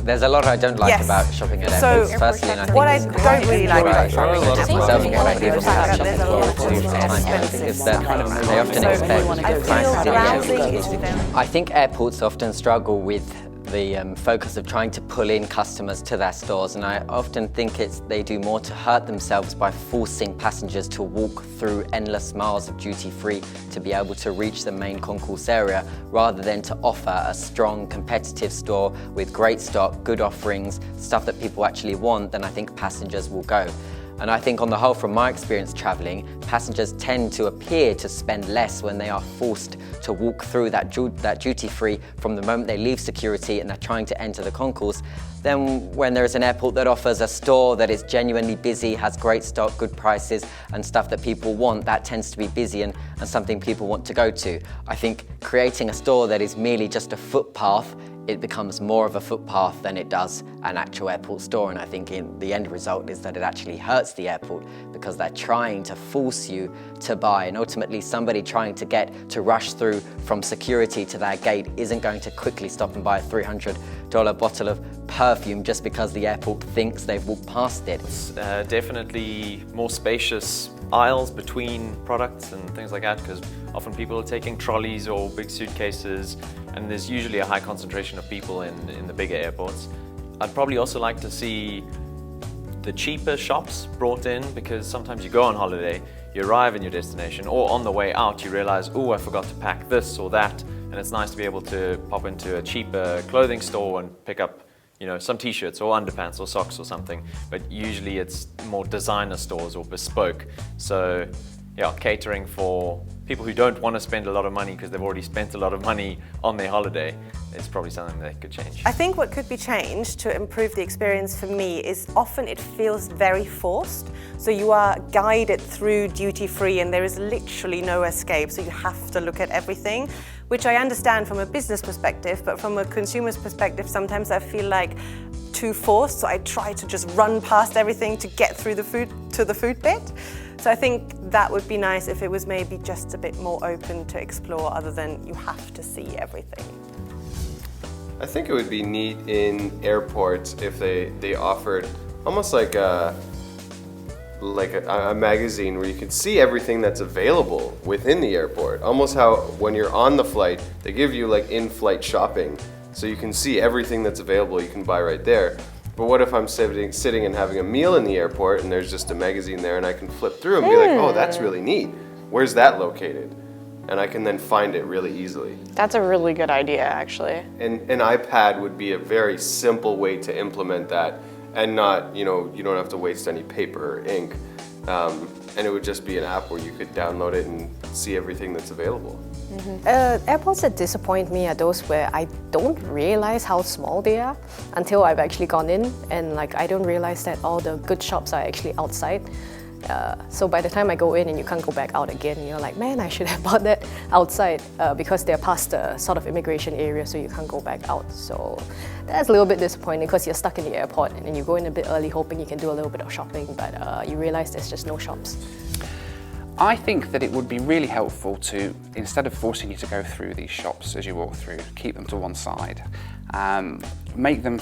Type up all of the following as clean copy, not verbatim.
There's a lot I don't like about shopping at airports. Firstly, and I think what I don't really like about shopping at airports is that they often expect I think airports often struggle with the focus of trying to pull in customers to their stores, and I often think they do more to hurt themselves by forcing passengers to walk through endless miles of duty-free to be able to reach the main concourse area, rather than to offer a strong competitive store with great stock, good offerings, stuff that people actually want. Then I think passengers will go. And I think on the whole, from my experience travelling, passengers tend to appear to spend less when they are forced to walk through that duty-free from the moment they leave security and they're trying to enter the concourse, than when there is an airport that offers a store that is genuinely busy, has great stock, good prices, and stuff that people want. That tends to be busy and something people want to go to. I think creating a store that is merely just a footpath, it becomes more of a footpath than it does an actual airport store, and I think the end result is that it actually hurts the airport because they're trying to force you to buy, and ultimately somebody trying to rush through from security to their gate isn't going to quickly stop and buy a $300 bottle of perfume just because the airport thinks they've walked past it. It's definitely more spacious aisles between products and things like that, because often people are taking trolleys or big suitcases, and there's usually a high concentration of people in the bigger airports. I'd probably also like to see the cheaper shops brought in, because sometimes you go on holiday, you arrive in your destination, or on the way out you realize, oh, I forgot to pack this or that, and it's nice to be able to pop into a cheaper clothing store and pick up, you know, some t-shirts or underpants or socks or something. But usually it's more designer stores or bespoke. So yeah, catering for people who don't want to spend a lot of money because they've already spent a lot of money on their holiday, it's probably something that could change. I think what could be changed to improve the experience for me is often it feels very forced. So you are guided through duty-free and there is literally no escape, so you have to look at everything, which I understand from a business perspective, but from a consumer's perspective, sometimes I feel like too forced, so I try to just run past everything to get through the food bit. So I think that would be nice if it was maybe just a bit more open to explore, other than you have to see everything. I think it would be neat in airports if they offered almost like a magazine where you could see everything that's available within the airport. Almost how when you're on the flight, they give you like in-flight shopping, so you can see everything that's available you can buy right there. But what if I'm sitting and having a meal in the airport and there's just a magazine there and I can flip through and be like, oh, that's really neat. Where's that located? And I can then find it really easily. That's a really good idea, actually. And an iPad would be a very simple way to implement that, and not, you know, you don't have to waste any paper or ink. And it would just be an app where you could download it and see everything that's available. Airports that disappoint me are those where I don't realize how small they are until I've actually gone in, and like I don't realize that all the good shops are actually outside. So by the time I go in and you can't go back out again, you're like, man, I should have bought that outside because they're past the sort of immigration area, so you can't go back out. So that's a little bit disappointing because you're stuck in the airport and then you go in a bit early hoping you can do a little bit of shopping, but you realize there's just no shops. I think that it would be really helpful to, instead of forcing you to go through these shops as you walk through, keep them to one side. Give them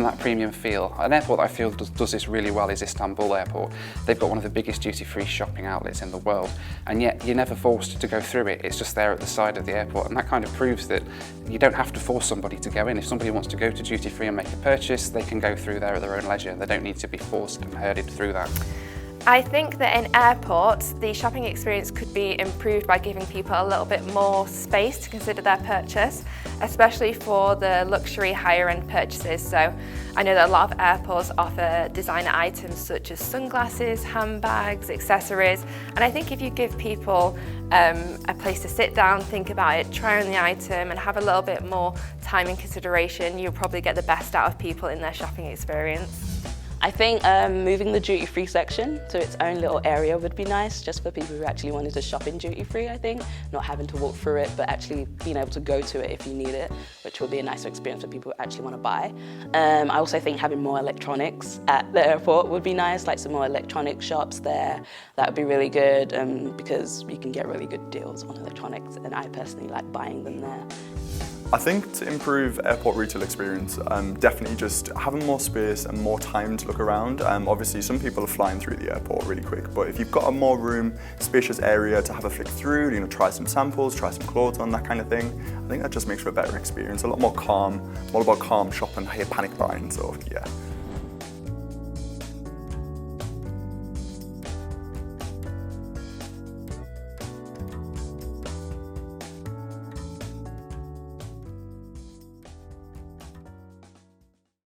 that premium feel. An airport that I feel does this really well is Istanbul Airport. They've got one of the biggest duty-free shopping outlets in the world, and yet you're never forced to go through it. It's just there at the side of the airport, and that kind of proves that you don't have to force somebody to go in. If somebody wants to go to duty-free and make a purchase, they can go through there at their own leisure. They don't need to be forced and herded through that. I think that in airports, the shopping experience could be improved by giving people a little bit more space to consider their purchase, especially for the luxury higher end purchases. So I know that a lot of airports offer designer items such as sunglasses, handbags, accessories, and I think if you give people a place to sit down, think about it, try on the item and have a little bit more time and consideration, you'll probably get the best out of people in their shopping experience. I think moving the duty-free section to its own little area would be nice, just for people who actually wanted to shop in duty-free, I think. Not having to walk through it, but actually being able to go to it if you need it, which will be a nicer experience for people who actually want to buy. I also think having more electronics at the airport would be nice, like some more electronic shops there. That would be really good, because you can get really good deals on electronics, and I personally like buying them there. I think to improve airport retail experience, definitely just having more space and more time to look around. Obviously some people are flying through the airport really quick, but if you've got a more room, spacious area to have a flick through, try some samples, try some clothes on, that kind of thing, I think that just makes for a better experience, a lot more calm, all about calm shopping, I hate panic buying, so yeah.